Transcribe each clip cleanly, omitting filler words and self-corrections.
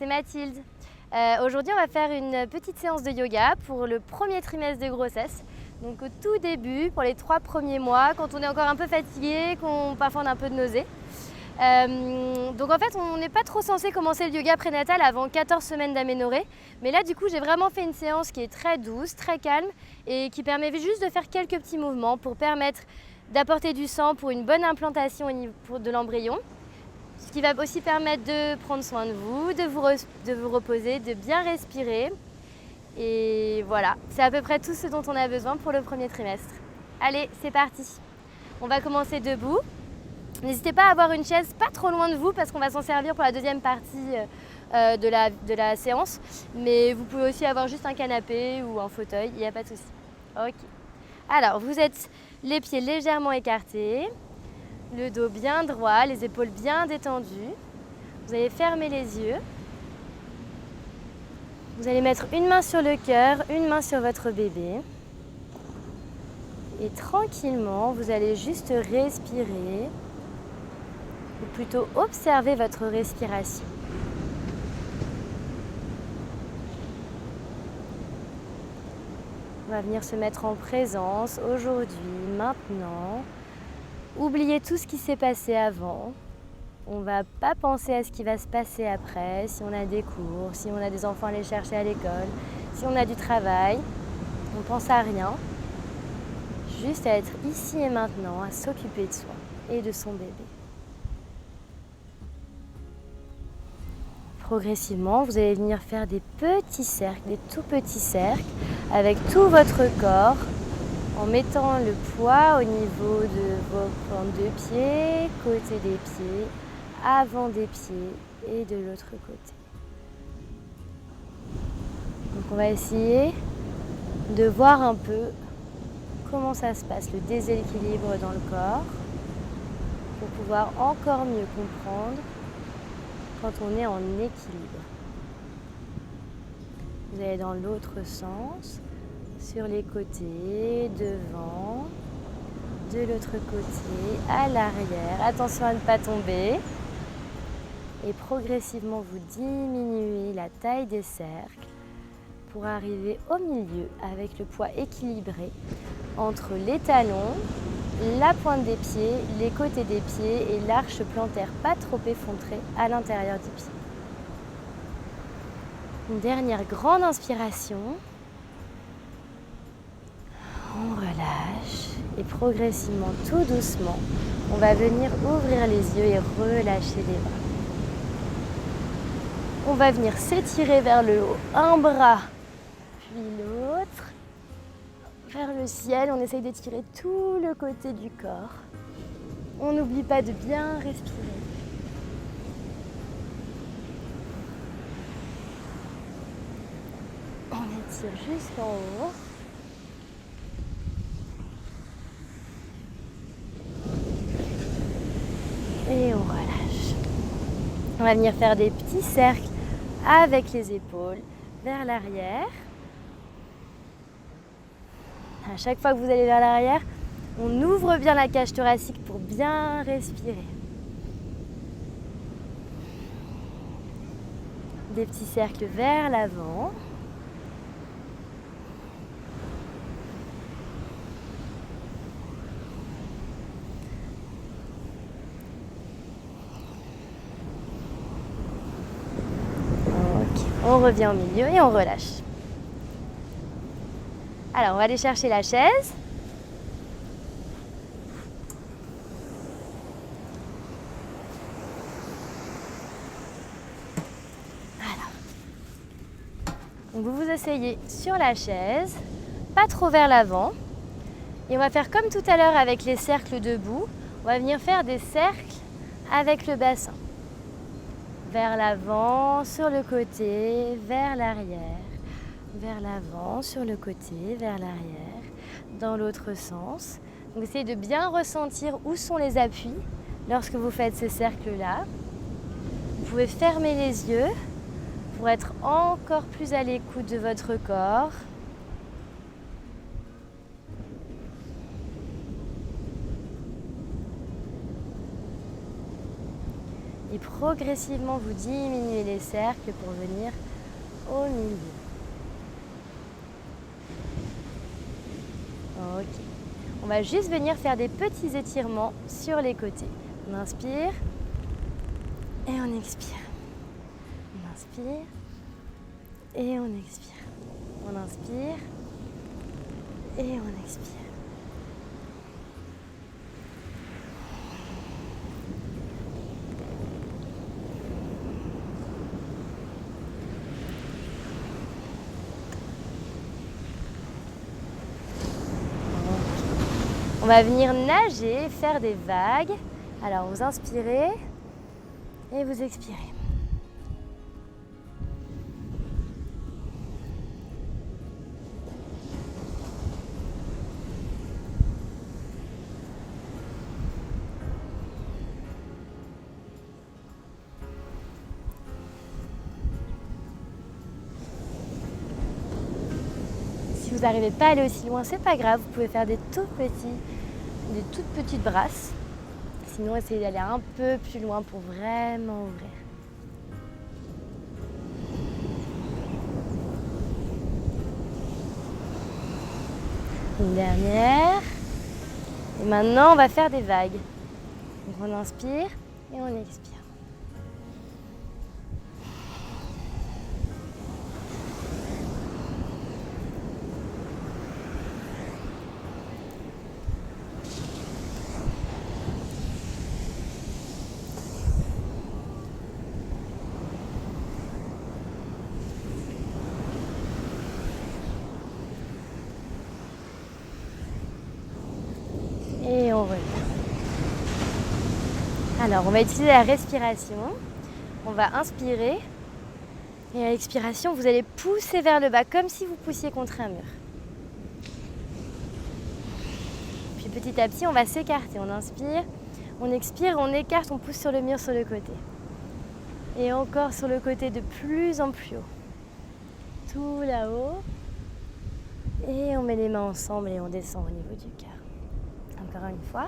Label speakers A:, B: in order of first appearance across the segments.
A: c'est Mathilde. Aujourd'hui, on va faire une petite séance de yoga pour le premier trimestre de grossesse. Donc au tout début, pour les 3 premiers mois, quand on est encore un peu fatigué, parfois on a un peu de nausée. Donc en fait, on n'est pas trop censé commencer le yoga prénatal avant 14 semaines d'aménorrhée. Mais là, du coup, j'ai vraiment fait une séance qui est très douce, très calme et qui permet juste de faire quelques petits mouvements pour permettre d'apporter du sang pour une bonne implantation au niveau de l'embryon. Ce qui va aussi permettre de prendre soin de vous, de vous reposer, de bien respirer. Et voilà, c'est à peu près tout ce dont on a besoin pour le premier trimestre. Allez, c'est parti. On va commencer debout. N'hésitez pas à avoir une chaise pas trop loin de vous parce qu'on va s'en servir pour la deuxième partie de la séance. Mais vous pouvez aussi avoir juste un canapé ou un fauteuil, il n'y a pas de souci. Ok. Alors, vous êtes les pieds légèrement écartés, le dos bien droit, les épaules bien détendues. Vous allez fermer les yeux. Vous allez mettre une main sur le cœur, une main sur votre bébé. Et tranquillement, vous allez juste respirer, ou plutôt observer votre respiration. On va venir se mettre en présence aujourd'hui, maintenant. Oubliez tout ce qui s'est passé avant. On ne va pas penser à ce qui va se passer après, si on a des cours, si on a des enfants à aller chercher à l'école, si on a du travail. On ne pense à rien. Juste à être ici et maintenant, à s'occuper de soi et de son bébé. Progressivement, vous allez venir faire des petits cercles, des tout petits cercles avec tout votre corps en mettant le poids au niveau de vos plantes de pied, côté des pieds, avant des pieds et de l'autre côté. Donc on va essayer de voir un peu comment ça se passe, le déséquilibre dans le corps, pour pouvoir encore mieux comprendre quand on est en équilibre. Vous allez dans l'autre sens, sur les côtés, devant, de l'autre côté, à l'arrière. Attention à ne pas tomber. Et progressivement, vous diminuez la taille des cercles pour arriver au milieu avec le poids équilibré entre les talons, la pointe des pieds, les côtés des pieds et l'arche plantaire pas trop effondrée à l'intérieur du pied. Une dernière grande inspiration. On relâche et progressivement, tout doucement, on va venir ouvrir les yeux et relâcher les bras. On va venir s'étirer vers le haut, un bras, puis l'autre, vers le ciel. On essaye d'étirer tout le côté du corps. On n'oublie pas de bien respirer. On étire jusqu'en haut. Et on relâche. On va venir faire des petits cercles avec les épaules vers l'arrière. À chaque fois que vous allez vers l'arrière, on ouvre bien la cage thoracique pour bien respirer. Des petits cercles vers l'avant. On revient au milieu et on relâche. Alors, on va aller chercher la chaise. Voilà. Donc, vous vous asseyez sur la chaise, pas trop vers l'avant. Et on va faire comme tout à l'heure avec les cercles debout. On va venir faire des cercles avec le bassin. Vers l'avant, sur le côté, vers l'arrière. Vers l'avant, sur le côté, vers l'arrière. Dans l'autre sens. Donc essayez de bien ressentir où sont les appuis lorsque vous faites ces cercles-là. Vous pouvez fermer les yeux pour être encore plus à l'écoute de votre corps. Et progressivement, vous diminuez les cercles pour venir au milieu. Ok. On va juste venir faire des petits étirements sur les côtés. On inspire et on expire. On inspire et on expire. On inspire et on expire. On va venir nager, faire des vagues. Alors vous inspirez et vous expirez. Si vous n'arrivez pas à aller aussi loin, c'est pas grave, vous pouvez faire des toutes petites brasses. Sinon, essayez d'aller un peu plus loin pour vraiment ouvrir. Une dernière. Et maintenant, on va faire des vagues. Donc on inspire et on expire. Et on revient. Alors, on va utiliser la respiration. On va inspirer. Et à l'expiration, vous allez pousser vers le bas, comme si vous poussiez contre un mur. Puis petit à petit, on va s'écarter. On inspire, on expire, on écarte, on pousse sur le mur sur le côté. Et encore sur le côté de plus en plus haut. Tout là-haut. Et on met les mains ensemble et on descend au niveau du cœur. Encore une fois.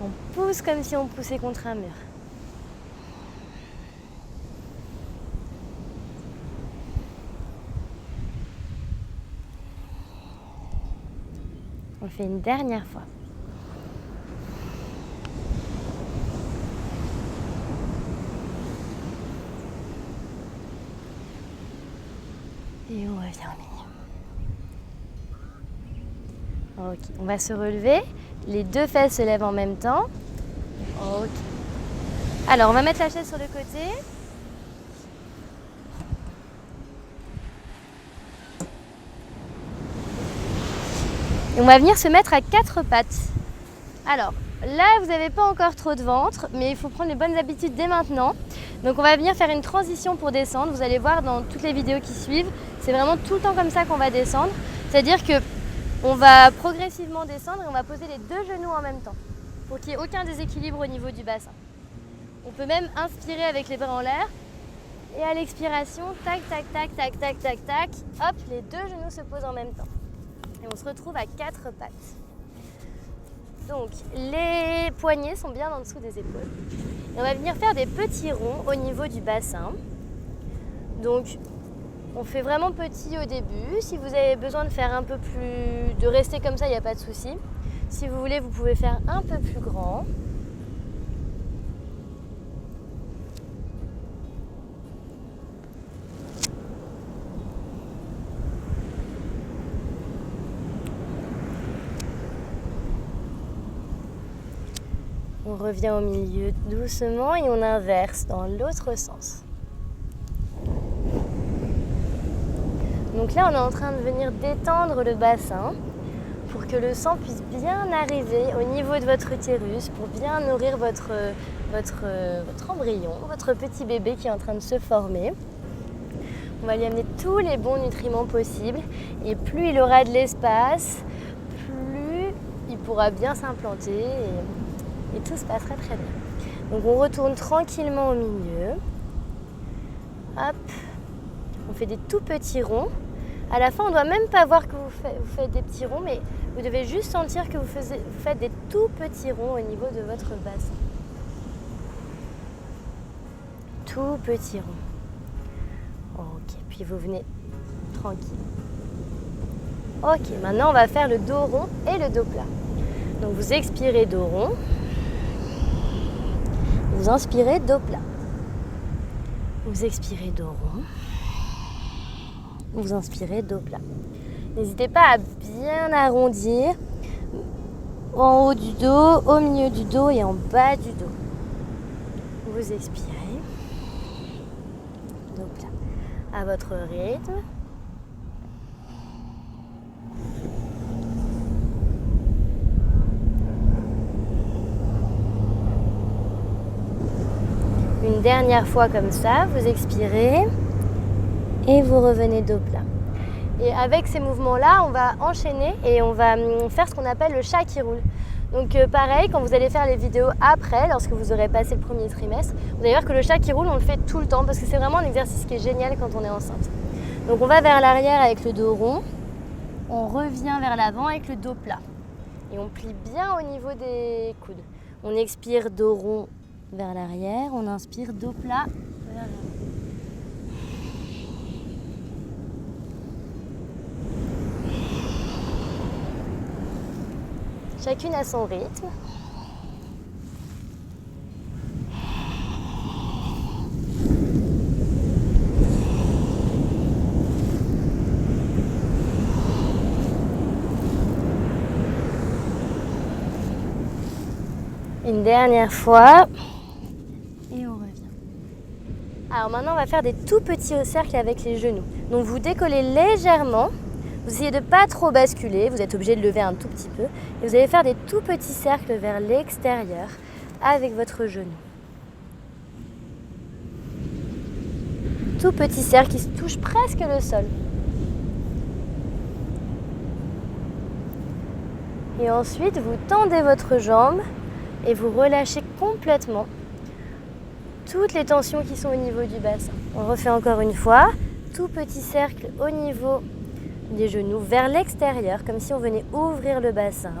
A: On pousse comme si on poussait contre un mur. On le fait une dernière fois. Et on revient au milieu. Ok, on va se relever. Les deux fesses se lèvent en même temps. Ok. Alors, on va mettre la chaise sur le côté. Et on va venir se mettre à quatre pattes. Alors, là, vous n'avez pas encore trop de ventre, mais il faut prendre les bonnes habitudes dès maintenant. Donc, on va venir faire une transition pour descendre. Vous allez voir dans toutes les vidéos qui suivent, c'est vraiment tout le temps comme ça qu'on va descendre. C'est-à-dire que on va progressivement descendre et on va poser les deux genoux en même temps pour qu'il n'y ait aucun déséquilibre au niveau du bassin. On peut même inspirer avec les bras en l'air et à l'expiration, tac, tac, tac, tac, tac, tac, tac, hop, les deux genoux se posent en même temps. Et on se retrouve à quatre pattes. Donc les poignets sont bien en dessous des épaules. Et on va venir faire des petits ronds au niveau du bassin. Donc on fait vraiment petit au début. Si vous avez besoin de faire un peu plus, de rester comme ça, il n'y a pas de souci. Si vous voulez, vous pouvez faire un peu plus grand. On revient au milieu doucement et on inverse dans l'autre sens. Donc là, on est en train de venir détendre le bassin pour que le sang puisse bien arriver au niveau de votre utérus, pour bien nourrir votre embryon, votre petit bébé qui est en train de se former. On va lui amener tous les bons nutriments possibles et plus il aura de l'espace, plus il pourra bien s'implanter et tout se passera très bien. Donc on retourne tranquillement au milieu. Hop, on fait des tout petits ronds. À la fin, on ne doit même pas voir que vous faites des petits ronds, mais vous devez juste sentir que vous faites des tout petits ronds au niveau de votre bassin. Tout petits ronds. Ok, puis vous venez tranquille. Ok, maintenant on va faire le dos rond et le dos plat. Donc vous expirez dos rond. Vous inspirez dos plat. Vous expirez dos rond. Vous inspirez dos plat. N'hésitez pas à bien arrondir en haut du dos, au milieu du dos et en bas du dos. Vous expirez. Dos plat. À votre rythme. Une dernière fois comme ça, vous expirez et vous revenez dos plat. Et avec ces mouvements-là, on va enchaîner et on va faire ce qu'on appelle le chat qui roule. Donc pareil, quand vous allez faire les vidéos après, lorsque vous aurez passé le premier trimestre, vous allez voir que le chat qui roule, on le fait tout le temps parce que c'est vraiment un exercice qui est génial quand on est enceinte. Donc on va vers l'arrière avec le dos rond, on revient vers l'avant avec le dos plat. Et on plie bien au niveau des coudes. On expire dos rond vers l'arrière, on inspire dos plat vers l'avant. Chacune à son rythme. Une dernière fois. Et on revient. Alors maintenant, on va faire des tout petits cercles avec les genoux. Donc vous décollez légèrement. Vous essayez de ne pas trop basculer, vous êtes obligé de lever un tout petit peu. Et vous allez faire des tout petits cercles vers l'extérieur avec votre genou. Tout petit cercle qui se touche presque le sol. Et ensuite, vous tendez votre jambe et vous relâchez complètement toutes les tensions qui sont au niveau du bassin. On refait encore une fois. Tout petit cercle au niveau des genoux vers l'extérieur, comme si on venait ouvrir le bassin.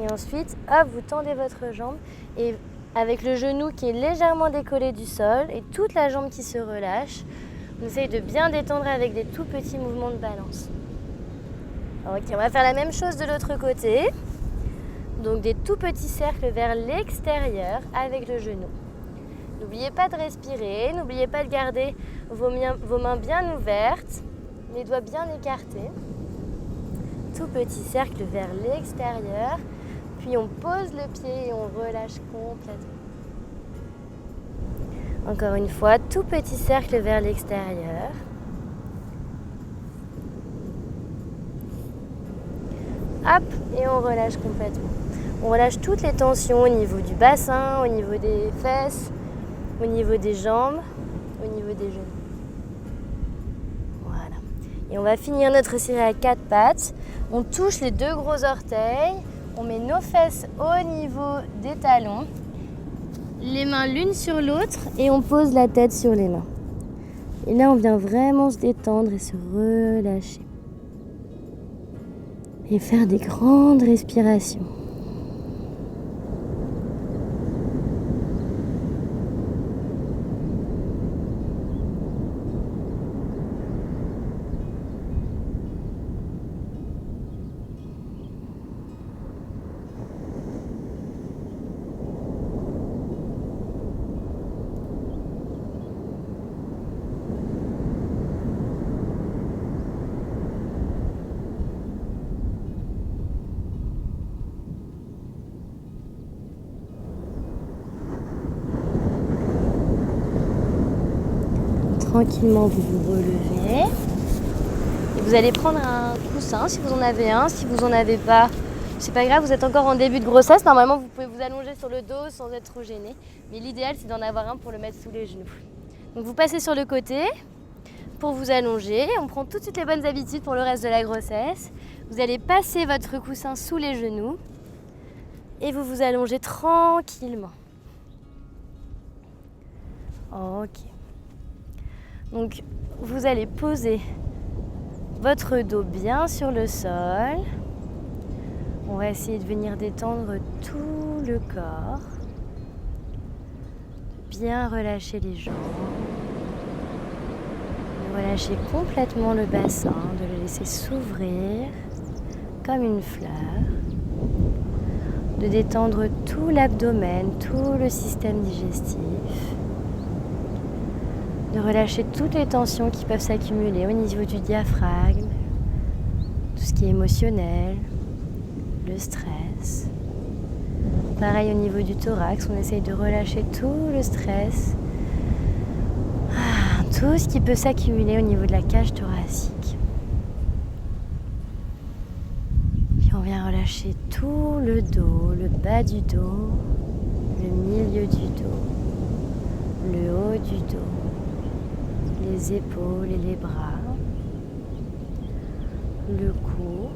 A: Et ensuite, hop, vous tendez votre jambe et avec le genou qui est légèrement décollé du sol et toute la jambe qui se relâche, on essaye de bien détendre avec des tout petits mouvements de balance. Ok, on va faire la même chose de l'autre côté. Donc des tout petits cercles vers l'extérieur avec le genou. N'oubliez pas de respirer, n'oubliez pas de garder vos mains bien ouvertes, les doigts bien écartés. Tout petit cercle vers l'extérieur, puis on pose le pied et on relâche complètement. Encore une fois, tout petit cercle vers l'extérieur. Hop, et on relâche complètement. On relâche toutes les tensions au niveau du bassin, au niveau des fesses, au niveau des jambes, au niveau des genoux. Voilà. Et on va finir notre série à 4 pattes. On touche les 2 gros orteils. On met nos fesses au niveau des talons. Les mains l'une sur l'autre et on pose la tête sur les mains. Et là, on vient vraiment se détendre et se relâcher. Et faire des grandes respirations. Tranquillement, vous vous relevez. Et vous allez prendre un coussin si vous en avez un. Si vous n'en avez pas, c'est pas grave, vous êtes encore en début de grossesse. Normalement, vous pouvez vous allonger sur le dos sans être trop gêné. Mais l'idéal, c'est d'en avoir un pour le mettre sous les genoux. Donc vous passez sur le côté pour vous allonger. On prend tout de suite les bonnes habitudes pour le reste de la grossesse. Vous allez passer votre coussin sous les genoux et vous vous allongez tranquillement. Ok. Donc vous allez poser votre dos bien sur le sol. On va essayer de venir détendre tout le corps. Bien relâcher les jambes. De relâcher complètement le bassin, de le laisser s'ouvrir comme une fleur. De détendre tout l'abdomen, tout le système digestif. De relâcher toutes les tensions qui peuvent s'accumuler au niveau du diaphragme, tout ce qui est émotionnel, le stress. Pareil au niveau du thorax, on essaye de relâcher tout le stress, tout ce qui peut s'accumuler au niveau de la cage thoracique. Puis on vient relâcher tout le dos, le bas du dos, le milieu du dos, le haut du dos, les épaules et les bras, le cou,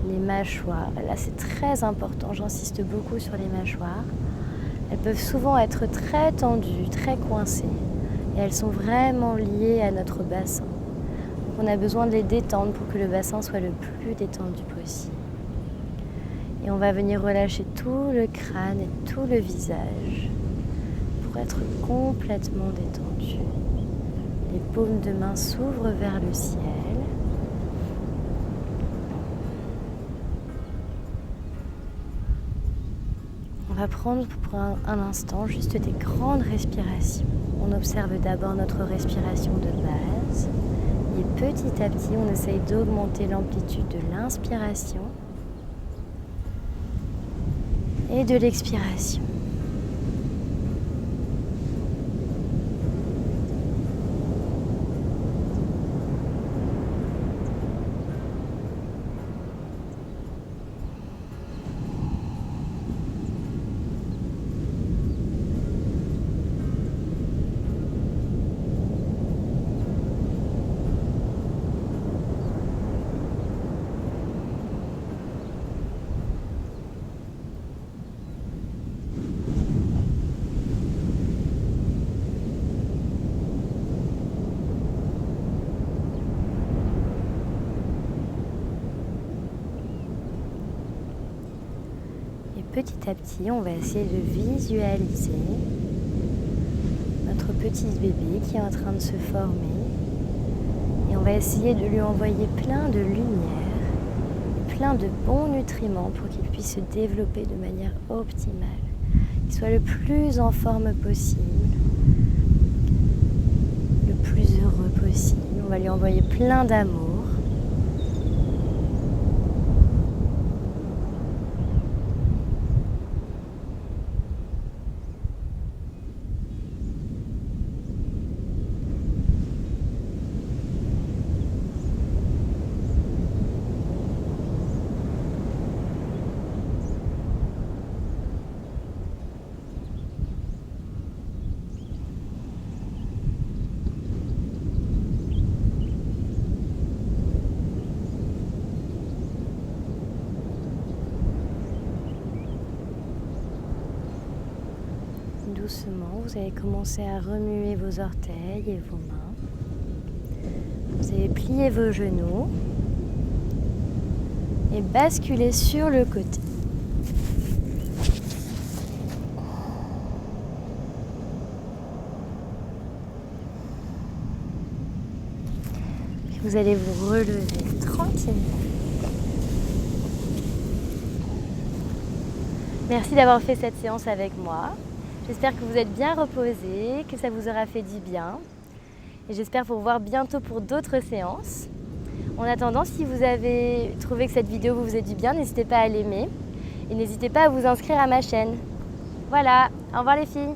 A: les mâchoires. Là, c'est très important, j'insiste beaucoup sur les mâchoires. Elles peuvent souvent être très tendues, très coincées. Et elles sont vraiment liées à notre bassin. Donc on a besoin de les détendre pour que le bassin soit le plus détendu possible. Et on va venir relâcher tout le crâne et tout le visage pour être complètement détendu. Les paumes de main s'ouvrent vers le ciel. On va prendre pour un instant juste des grandes respirations. On observe d'abord notre respiration de base et petit à petit on essaye d'augmenter l'amplitude de l'inspiration et de l'expiration. Petit à petit, on va essayer de visualiser notre petit bébé qui est en train de se former. Et on va essayer de lui envoyer plein de lumière, plein de bons nutriments pour qu'il puisse se développer de manière optimale, qu'il soit le plus en forme possible, le plus heureux possible. On va lui envoyer plein d'amour. Doucement, vous allez commencer à remuer vos orteils et vos mains. Vous allez plier vos genoux et basculer sur le côté. Puis vous allez vous relever tranquillement. Merci d'avoir fait cette séance avec moi. J'espère que vous êtes bien reposés, que ça vous aura fait du bien. Et j'espère vous revoir bientôt pour d'autres séances. En attendant, si vous avez trouvé que cette vidéo vous faisait du bien, n'hésitez pas à l'aimer. Et n'hésitez pas à vous inscrire à ma chaîne. Voilà, au revoir les filles.